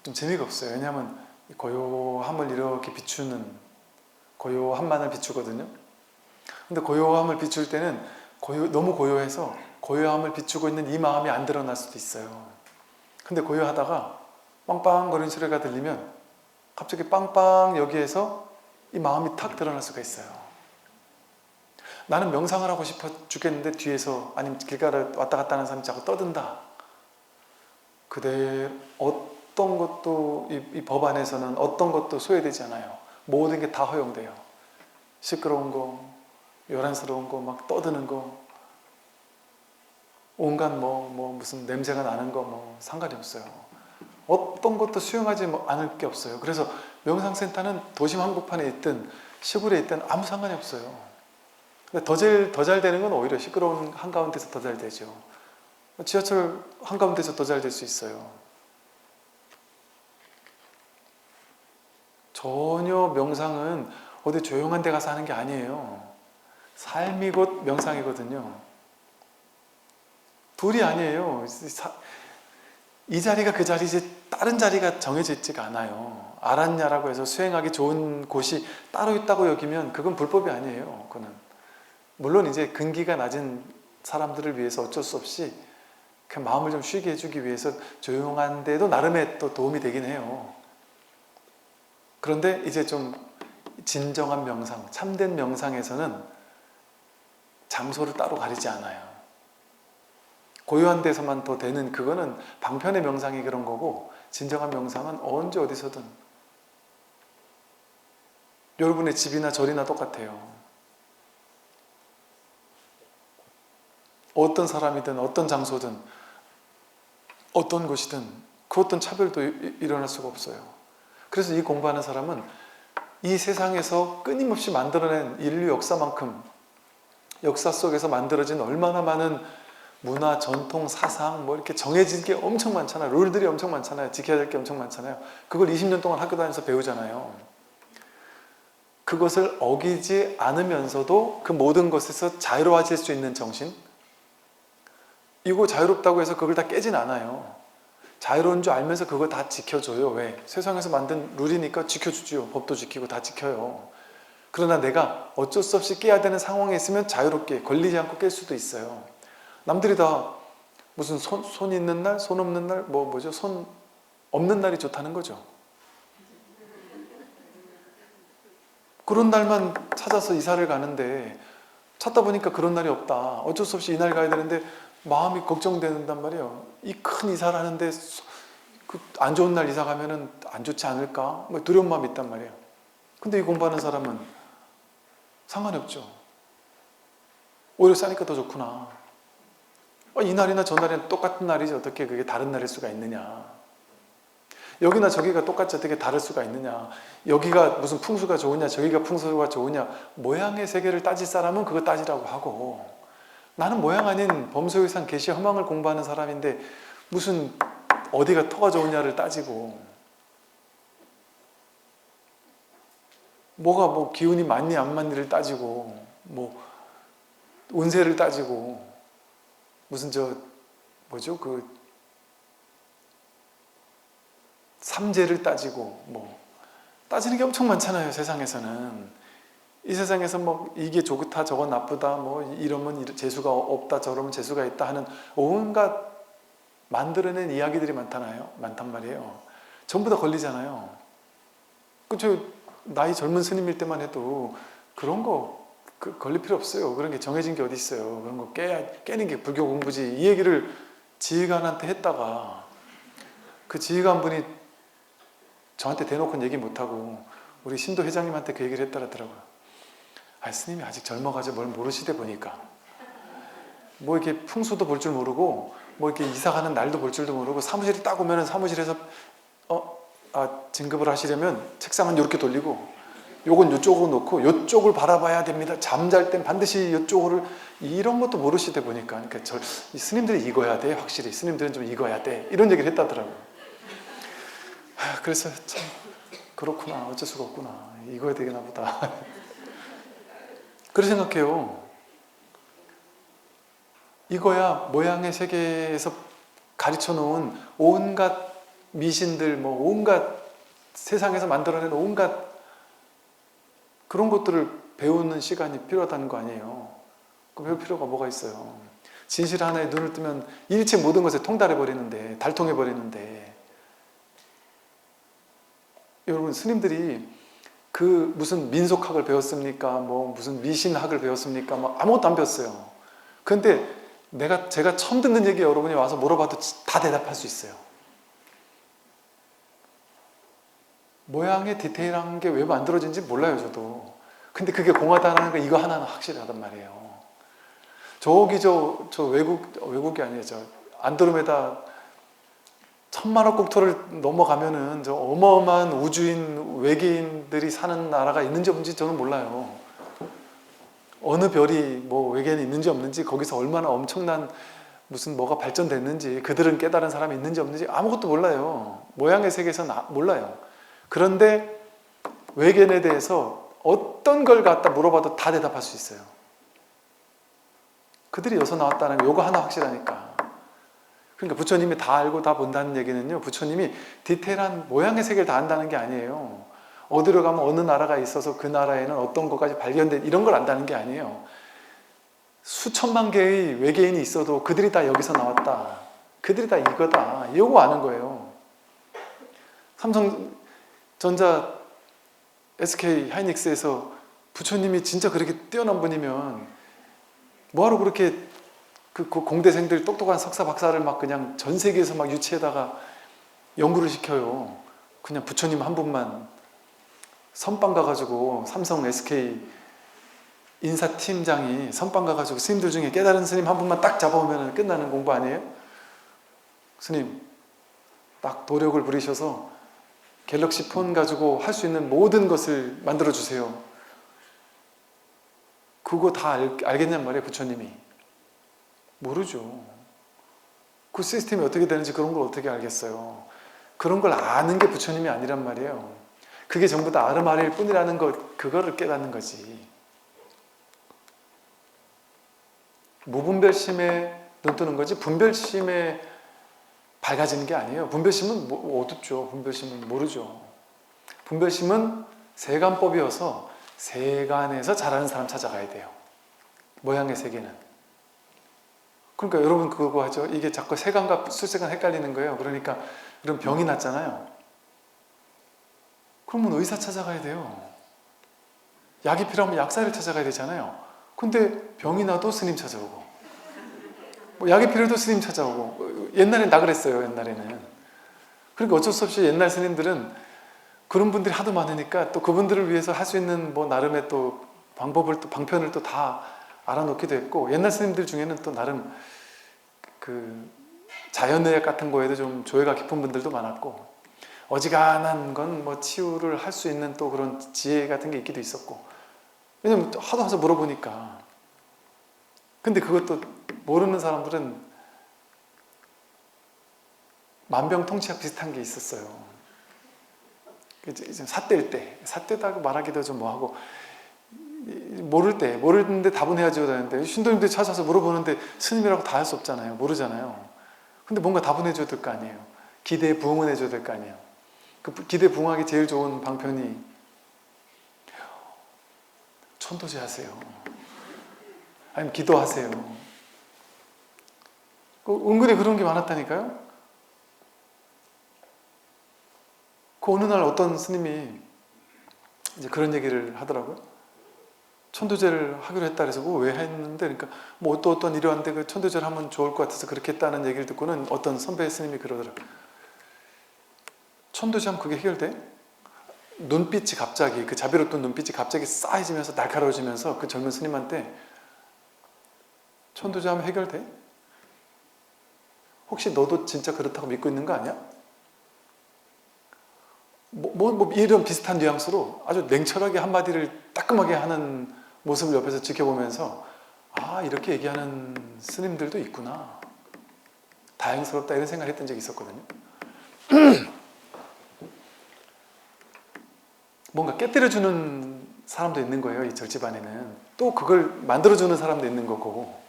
좀 재미가 없어요. 왜냐하면 고요함을 이렇게 비추는, 고요함만을 비추거든요. 근데 고요함을 비출 때는 너무 고요해서 고요함을 비추고 있는 이 마음이 안 드러날 수도 있어요. 근데 고요하다가 빵빵거리는 소리가 들리면 갑자기 빵빵 여기에서 이 마음이 탁 드러날 수가 있어요. 나는 명상을 하고 싶어 죽겠는데 뒤에서 아니면 길가를 왔다 갔다 하는 사람이 자꾸 떠든다. 그대 어떤 것도 이 법 안에서는 어떤 것도 소외되지 않아요. 모든 게 다 허용돼요. 시끄러운 거, 요란스러운 거, 막 떠드는 거, 온갖 무슨 냄새가 나는 거 상관이 없어요. 어떤 것도 수용하지 않을 게 없어요. 그래서 명상센터는 도심 한복판에 있든 시골에 있든 아무 상관이 없어요. 더 잘 되는 건 오히려 시끄러운 한가운데서 더 잘 되죠. 지하철 한가운데서 더 잘 될 수 있어요. 전혀 명상은 어디 조용한 데 가서 하는 게 아니에요. 삶이 곧 명상이거든요. 둘이 아니에요. 이 자리가 그 자리지 다른 자리가 정해져 있지가 않아요. 아란야라고 해서 수행하기 좋은 곳이 따로 있다고 여기면 그건 불법이 아니에요. 그거는. 물론 이제 근기가 낮은 사람들을 위해서 어쩔 수 없이 그냥 마음을 좀 쉬게 해주기 위해서 조용한 데도 나름의 또 도움이 되긴 해요. 그런데 이제 좀 진정한 명상, 참된 명상에서는 장소를 따로 가리지 않아요. 고요한 데서만 더 되는 그거는 방편의 명상이 그런 거고, 진정한 명상은 언제 어디서든 여러분의 집이나 절이나 똑같아요. 어떤 사람이든 어떤 장소든 어떤 곳이든 그 어떤 차별도 일어날 수가 없어요. 그래서 이 공부하는 사람은 이 세상에서 끊임없이 만들어낸 인류 역사만큼 역사 속에서 만들어진 얼마나 많은 문화, 전통, 사상 이렇게 정해진 게 엄청 많잖아요. 룰들이 엄청 많잖아요. 지켜야 될 게 엄청 많잖아요. 그걸 20년 동안 학교 다니면서 배우잖아요. 그것을 어기지 않으면서도 그 모든 것에서 자유로워질 수 있는 정신, 이거 자유롭다고 해서 그걸 다 깨진 않아요. 자유로운 줄 알면서 그거 다 지켜줘요. 왜? 세상에서 만든 룰이니까 지켜주지요. 법도 지키고 다 지켜요. 그러나 내가 어쩔 수 없이 깨야 되는 상황에 있으면 자유롭게 걸리지 않고 깰 수도 있어요. 남들이 다 무슨 손 있는 날, 손 없는 날, 손 없는 날이 좋다는 거죠. 그런 날만 찾아서 이사를 가는데 찾다 보니까 그런 날이 없다. 어쩔 수 없이 이날 가야 되는데 마음이 걱정된단 말이에요. 이 큰 이사를 하는데 안 좋은 날 이사 가면은 안 좋지 않을까? 두려운 마음이 있단 말이에요. 근데 이 공부하는 사람은 상관이 없죠. 오히려 싸니까 더 좋구나. 이 날이나 저 날이나 똑같은 날이지 어떻게 그게 다른 날일 수가 있느냐. 여기나 저기가 똑같이 어떻게 다를 수가 있느냐. 여기가 무슨 풍수가 좋으냐 저기가 풍수가 좋으냐. 모양의 세계를 따질 사람은 그거 따지라고 하고, 나는 모양 아닌 범소유상 계시 허망을 공부하는 사람인데 무슨 어디가 터가 좋으냐를 따지고, 뭐가 기운이 많니 안 많니를 따지고, 운세를 따지고, 무슨 삼재를 따지고, 따지는 게 엄청 많잖아요. 세상에서는. 이 세상에서 이게 좋다 저거 나쁘다 이러면 재수가 없다 저러면 재수가 있다 하는 온갖 만들어낸 이야기들이 많단 말이에요. 전부 다 걸리잖아요. 나이 젊은 스님일 때만 해도 그런 거 걸릴 필요 없어요. 그런 게 정해진 게 어디 있어요. 그런 거 깨는 게 불교 공부지. 이 얘기를 지휘관한테 했다가 그 지휘관 분이 저한테 대놓고는 얘기 못하고 우리 신도 회장님한테 그 얘기를 했더라고요. 스님이 아직 젊어가지고 뭘 모르시대 보니까 이렇게 풍수도 볼 줄 모르고 이렇게 이사 가는 날도 볼 줄도 모르고 사무실에 딱 오면 사무실에서 진급을 하시려면 책상은 이렇게 돌리고 요건 이쪽으로 놓고 이쪽을 바라봐야 됩니다. 잠잘 땐 반드시 이쪽을, 이런 것도 모르시대 보니까 이 스님들이 익어야 돼. 확실히 스님들은 좀 익어야 돼. 이런 얘기를 했다더라고요. 그래서 참 그렇구나. 어쩔 수가 없구나. 익어야 되겠나 보다. 그렇게 생각해요. 이거야 모양의 세계에서 가르쳐 놓은 온갖 미신들, 온갖 세상에서 만들어낸 온갖 그런 것들을 배우는 시간이 필요하다는 거 아니에요. 그 배울 필요가 뭐가 있어요. 진실 하나에 눈을 뜨면 일체 모든 것에 통달해 버리는데, 달통해 버리는데, 여러분, 스님들이 그 무슨 민속학을 배웠습니까? 뭐 무슨 미신학을 배웠습니까? 뭐 아무것도 안 배웠어요. 그런데 제가 처음 듣는 얘기 여러분이 와서 물어봐도 다 대답할 수 있어요. 모양의 디테일한 게 왜 만들어진지 몰라요, 저도. 근데 그게 공하다는 거 이거 하나는 확실하단 말이에요. 저기 외국이 아니에요. 저 안드로메다 천만억 국토를 넘어가면은 저 어마어마한 우주인 외계인들이 사는 나라가 있는지 없는지 저는 몰라요. 어느 별이 뭐 외계인이 있는지 없는지, 거기서 얼마나 엄청난 무슨 뭐가 발전됐는지, 그들은 깨달은 사람이 있는지 없는지 아무것도 몰라요. 모양의 세계에서는 몰라요. 그런데 외계인에 대해서 어떤 걸 갖다 물어봐도 다 대답할 수 있어요. 그들이 여기서 나왔다는 거, 요거 하나 확실하니까. 그러니까 부처님이 다 알고 다 본다는 얘기는요, 부처님이 디테일한 모양의 세계를 다 안다는 게 아니에요. 어디로 가면 어느 나라가 있어서 그 나라에는 어떤 것까지 발견된, 이런 걸 안다는 게 아니에요. 수천만 개의 외계인이 있어도 그들이 다 여기서 나왔다, 그들이 다 이거다, 이거 아는 거예요. 삼성전자 SK 하이닉스에서 부처님이 진짜 그렇게 뛰어난 분이면 뭐하러 그렇게 그 공대생들 똑똑한 석사 박사를 막 그냥 전 세계에서 막 유치에다가 연구를 시켜요. 그냥 부처님 한 분만 선방 가가지고, 삼성 SK 인사팀장이 선방 가가지고 스님들 중에 깨달은 스님 한 분만 딱 잡아오면 끝나는 공부 아니에요? 스님 딱 도력을 부리셔서 갤럭시 폰 가지고 할 수 있는 모든 것을 만들어 주세요. 그거 다 알겠냔 말이에요, 부처님이. 모르죠. 그 시스템이 어떻게 되는지 그런 걸 어떻게 알겠어요. 그런 걸 아는 게 부처님이 아니란 말이에요. 그게 전부 다 아르마리일 뿐이라는 것, 그거를 깨닫는 거지. 무분별심에 눈뜨는 거지 분별심에 밝아지는 게 아니에요. 분별심은 어둡죠. 분별심은 모르죠. 분별심은 세간법이어서 세간에서 잘하는 사람 찾아가야 돼요. 모양의 세계는. 그러니까 여러분 그거 하죠. 이게 자꾸 세간과 술세간 헷갈리는 거예요. 그러니까 그럼 병이 났잖아요. 그러면 의사 찾아가야 돼요. 약이 필요하면 약사를 찾아가야 되잖아요. 근데 병이 나도 스님 찾아오고, 뭐 약이 필요해도 스님 찾아오고. 옛날엔 다 그랬어요. 옛날에는. 그러니까 어쩔 수 없이 옛날 스님들은 그런 분들이 하도 많으니까 또 그분들을 위해서 할 수 있는 뭐 나름의 또 방법을, 또 방편을 또 다 알아놓기도 했고, 옛날 스님들 중에는 또 나름 그 자연의학 같은 거에도 좀 조예가 깊은 분들도 많았고, 어지간한 건 뭐 치유를 할 수 있는 또 그런 지혜 같은 게 있기도 있었고. 왜냐면 하도 와서 물어보니까. 근데 그것도 모르는 사람들은 만병통치약 비슷한 게 있었어요. 이제 사때다고 말하기도 좀 뭐하고, 모르는데 답은 해야죠 되는데, 신도님들 찾아서 물어보는데 스님이라고 다 할 수 없잖아요. 모르잖아요. 근데 뭔가 답은 해줘야 될 거 아니에요. 기대에 부응은 해줘야 될 거 아니에요. 그 기대에 부응하기 제일 좋은 방편이 천도제 하세요. 아니면 기도하세요. 은근히 그런 게 많았다니까요. 그 어느 날 어떤 스님이 이제 그런 얘기를 하더라고요. 천도제를 하기로 했다 그래서 왜 했는데, 그러니까 뭐 어떤 일이 왔는데 그 천도제를 하면 좋을 것 같아서 그렇게 했다는 얘기를 듣고는 어떤 선배 스님이 그러더라고요. 천도제 하면 그게 해결돼? 눈빛이 갑자기, 그 자비롭던 눈빛이 갑자기 싸해지면서 날카로워지면서 그 젊은 스님한테, 천도제 하면 해결돼? 혹시 너도 진짜 그렇다고 믿고 있는 거 아니야? 이런 비슷한 뉘앙스로 아주 냉철하게 한마디를 따끔하게 하는 모습을 옆에서 지켜보면서, 아, 이렇게 얘기하는 스님들도 있구나, 다행스럽다, 이런 생각을 했던 적이 있었거든요. 뭔가 깨뜨려주는 사람도 있는 거예요. 이 절집안에는 또 그걸 만들어주는 사람도 있는 거고,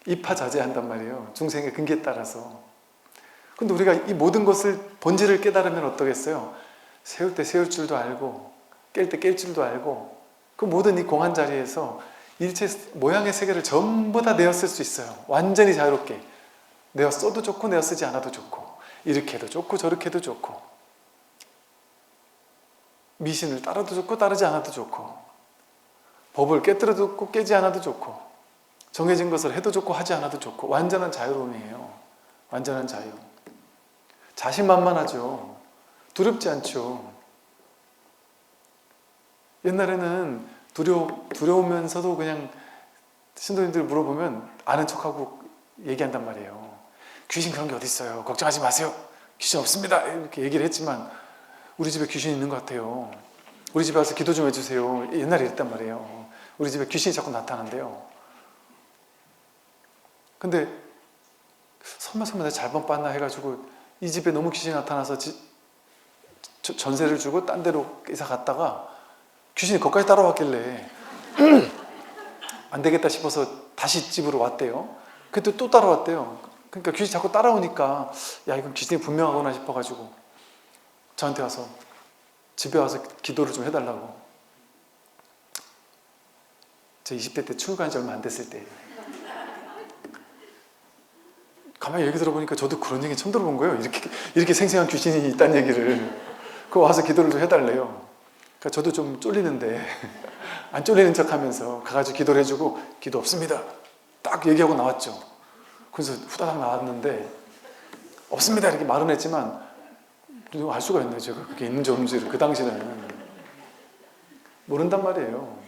이파자재한단 말이에요. 중생의 근기에 따라서. 근데 우리가 이 모든 것을 본질을 깨달으면 어떠겠어요? 세울 때 세울 줄도 알고, 깰 때 깰 줄도 알고, 그 모든 이 공한 자리에서 일체 모양의 세계를 전부 다 내어 쓸 수 있어요. 완전히 자유롭게. 내어 써도 좋고 내어 쓰지 않아도 좋고, 이렇게 해도 좋고 저렇게 해도 좋고. 미신을 따라도 좋고 따르지 않아도 좋고, 법을 깨뜨려도 좋고 깨지 않아도 좋고, 정해진 것을 해도 좋고 하지 않아도 좋고, 완전한 자유로움이에요. 완전한 자유. 자신만만하죠. 두렵지 않죠. 옛날에는 두려우면서도 그냥 신도님들 물어보면 아는 척하고 얘기한단 말이에요. 귀신 그런 게 어디 있어요. 걱정하지 마세요. 귀신 없습니다. 이렇게 얘기를 했지만 우리 집에 귀신이 있는 것 같아요. 우리 집에 와서 기도 좀 해주세요. 옛날에 이랬단 말이에요. 우리 집에 귀신이 자꾸 나타난대요. 근데 설마 내가 잘못 봤나 해가지고 이 집에 너무 귀신이 나타나서 전세를 주고 딴 데로 이사 갔다가 귀신이 거기까지 따라왔길래 안 되겠다 싶어서 다시 집으로 왔대요. 그때 또 따라왔대요. 그러니까 귀신이 자꾸 따라오니까 야, 이건 귀신이 분명하구나 싶어가지고 저한테 와서 집에 와서 기도를 좀 해달라고. 저 20대 때 출가한 지 얼마 안 됐을 때. 가만히 얘기 들어보니까 저도 그런 얘기 처음 들어본 거예요. 이렇게 생생한 귀신이 있다는 얘기를. 그거 와서 기도를 좀 해달래요. 그러니까 저도 좀 쫄리는데 안 쫄리는 척 하면서 가가지고 기도를 해주고 기도 없습니다. 딱 얘기하고 나왔죠. 그래서 후다닥 나왔는데 없습니다. 이렇게 말은 했지만 알 수가 있나요? 제가 그게 있는지 없는지를. 그 당시는 모른단 말이에요.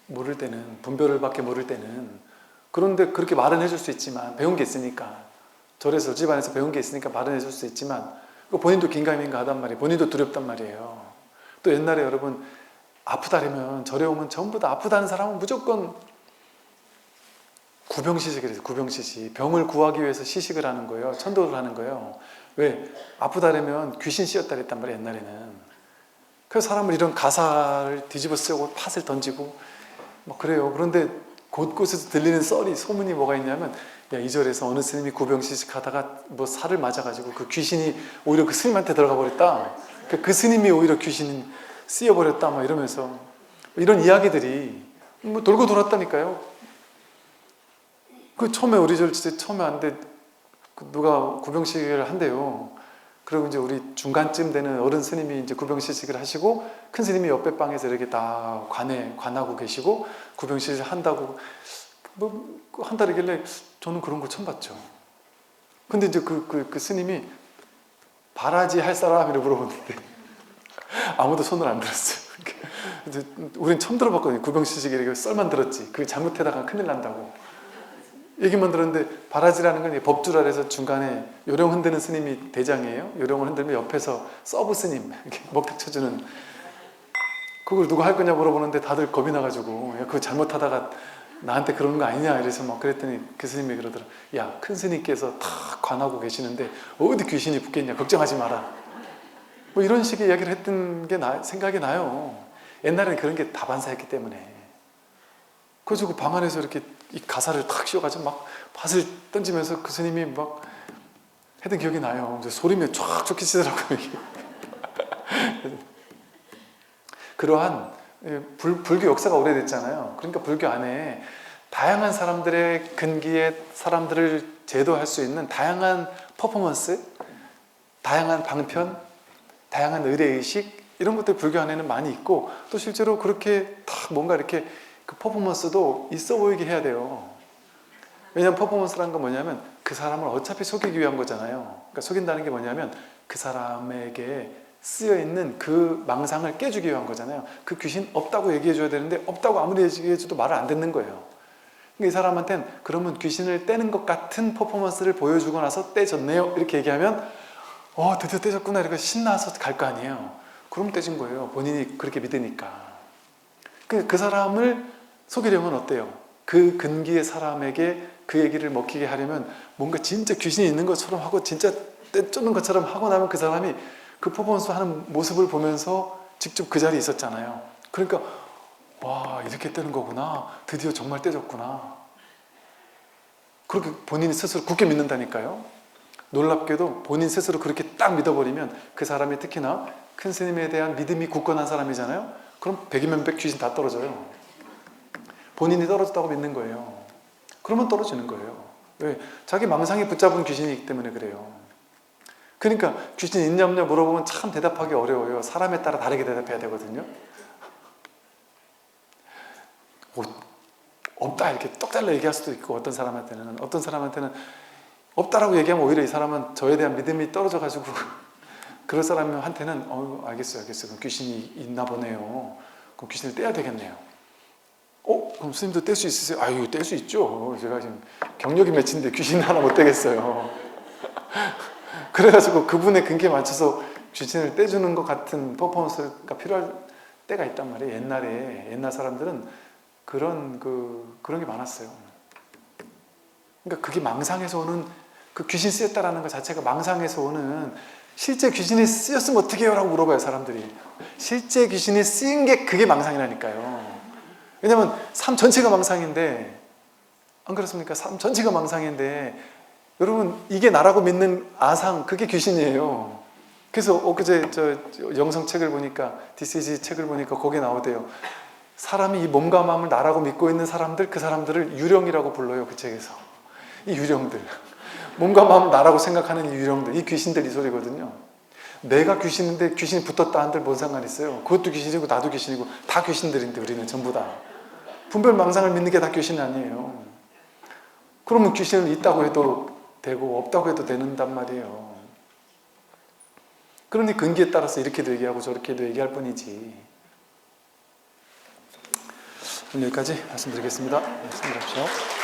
모를 때는, 분별을 밖에 모를 때는. 그런데 그렇게 말은 해줄 수 있지만, 배운 게 있으니까, 절에서 집안에서 배운 게 있으니까 말은 해줄 수 있지만 본인도 긴가민가 하단 말이에요. 본인도 두렵단 말이에요. 또 옛날에 여러분 아프다면 절에 오면 전부 다 아프다는 사람은 무조건 구병시식을 해서 구병시식. 병을 구하기 위해서 시식을 하는 거예요. 천도를 하는 거예요. 왜? 아프다면 귀신 씌었다 그랬단 말이에요, 옛날에는. 그래서 사람을 이런 가사를 뒤집어 쓰고 팥을 던지고 막 그래요. 그런데 곳곳에서 들리는 썰이, 소문이 뭐가 있냐면, 야, 이 절에서 어느 스님이 구병시식 하다가 뭐 살을 맞아가지고 그 귀신이 오히려 그 스님한테 들어가 버렸다. 그 스님이 오히려 귀신 쓰여버렸다. 막 이러면서 이런 이야기들이 뭐 돌고 돌았다니까요. 그 처음에 우리 절 진짜 처음에 왔는데 누가 구병시식을 한대요. 그리고 이제 우리 중간쯤 되는 어른 스님이 이제 구병시식을 하시고 큰 스님이 옆에 방에서 이렇게 다 관하고 계시고 구병시식을 한다고 뭐 한다길래 저는 그런 거 처음 봤죠. 근데 이제 그 스님이 바라지 할 사람이라고 물어보는데 아무도 손을 안 들었어요. 우린 처음 들어봤거든요. 구병시식 이렇게 썰만 들었지. 그게 잘못해다가 큰일 난다고 얘기만 들었는데, 바라지라는 건 법줄 아래서 중간에 요령 흔드는 스님이 대장이에요. 요령을 흔들면 옆에서 서브 스님 이렇게 먹탁 쳐주는, 그걸 누가 할 거냐 물어보는데 다들 겁이 나가지고 야, 그거 잘못하다가 나한테 그러는 거 아니냐 이래서 막 그랬더니 그 스님이 그러더라. 야, 큰 스님께서 다 관하고 계시는데 어디 귀신이 붙겠냐, 걱정하지 마라. 뭐 이런 식의 이야기를 했던 게 생각이 나요. 옛날에는 그런 게 다반사였기 때문에. 그래서 그 방 안에서 이렇게 이 가사를 탁 씌워가지고 막 밭을 던지면서 그 스님이 막 했던 기억이 나요. 소리면 쫙 쫓기시더라고요. 그러한 불교 역사가 오래됐잖아요. 그러니까 불교 안에 다양한 사람들의 근기에 사람들을 제도할 수 있는 다양한 퍼포먼스, 다양한 방편, 다양한 의례의식, 이런 것들이 불교 안에는 많이 있고, 또 실제로 그렇게 딱 뭔가 이렇게 그 퍼포먼스도 있어 보이게 해야 돼요. 왜냐하면 퍼포먼스라는 건 뭐냐면 그 사람을 어차피 속이기 위한 거잖아요. 그러니까 속인다는 게 뭐냐면 그 사람에게 쓰여있는 그 망상을 깨주기 위한 거잖아요. 그 귀신 없다고 얘기해줘야 되는데 없다고 아무리 얘기해줘도 말을 안 듣는 거예요. 그러니까 이 사람한테는 그러면 귀신을 떼는 것 같은 퍼포먼스를 보여주고 나서 떼졌네요 이렇게 얘기하면 드디어 떼졌구나 이렇게 신나서 갈 거 아니에요. 그럼 떼진 거예요. 본인이 그렇게 믿으니까. 그 사람을 속이려면 어때요? 그 근기의 사람에게 그 얘기를 먹히게 하려면 뭔가 진짜 귀신이 있는 것처럼 하고 진짜 떼쫓는 것처럼 하고 나면 그 사람이 그 퍼포먼스 하는 모습을 보면서 직접 그 자리에 있었잖아요. 그러니까 와, 이렇게 떼는 거구나. 드디어 정말 떼졌구나. 그렇게 본인이 스스로 굳게 믿는다니까요. 놀랍게도 본인 스스로 그렇게 딱 믿어버리면 그 사람이 특히나 큰 스님에 대한 믿음이 굳건한 사람이잖아요. 그럼 100이면 100 귀신 다 떨어져요. 본인이 떨어졌다고 믿는 거예요. 그러면 떨어지는 거예요. 왜? 자기 망상이 붙잡은 귀신이기 때문에 그래요. 그러니까 귀신 있냐 없냐 물어보면 참 대답하기 어려워요. 사람에 따라 다르게 대답해야 되거든요. 없다 이렇게 똑 잘라 얘기할 수도 있고, 어떤 사람한테는 없다라고 얘기하면 오히려 이 사람은 저에 대한 믿음이 떨어져 가지고 그럴 사람한테는 알겠어요. 그럼 귀신이 있나 보네요. 그럼 귀신을 떼야 되겠네요. 그럼 스님도 뗄 수 있으세요? 아유, 뗄 수 있죠. 제가 지금 경력이 몇인데 귀신 하나 못 떼겠어요. 그래가지고 그분의 근기에 맞춰서 귀신을 떼주는 것 같은 퍼포먼스가 필요할 때가 있단 말이에요. 옛날 사람들은 그런 게 많았어요. 그러니까 그게 망상에서 오는, 그 귀신 쓰였다라는 것 자체가 망상에서 오는, 실제 귀신이 쓰였으면 어떻게 해요? 라고 물어봐요, 사람들이. 실제 귀신이 쓰인 게 그게 망상이라니까요. 왜냐면 삶 전체가 망상인데, 안 그렇습니까? 삶 전체가 망상인데, 여러분, 이게 나라고 믿는 아상, 그게 귀신이에요. 그래서 엊그제 저 영성책을 보니까, DCG 책을 보니까 거기에 나오대요. 사람이 이 몸과 마음을 나라고 믿고 있는 사람들, 그 사람들을 유령이라고 불러요, 그 책에서. 이 유령들, 몸과 마음을 나라고 생각하는 이 유령들, 이 귀신들, 이 소리거든요. 내가 귀신인데 귀신이 붙었다 한들 뭔 상관 있어요? 그것도 귀신이고 나도 귀신이고 다 귀신들인데, 우리는 전부 다 분별 망상을 믿는 게 다 귀신이 아니에요. 그러면 귀신은 있다고 해도 되고 없다고 해도 되는단 말이에요. 그러니 근기에 따라서 이렇게도 얘기하고 저렇게도 얘기할 뿐이지. 오늘 여기까지 말씀드리겠습니다. 말씀드립시오.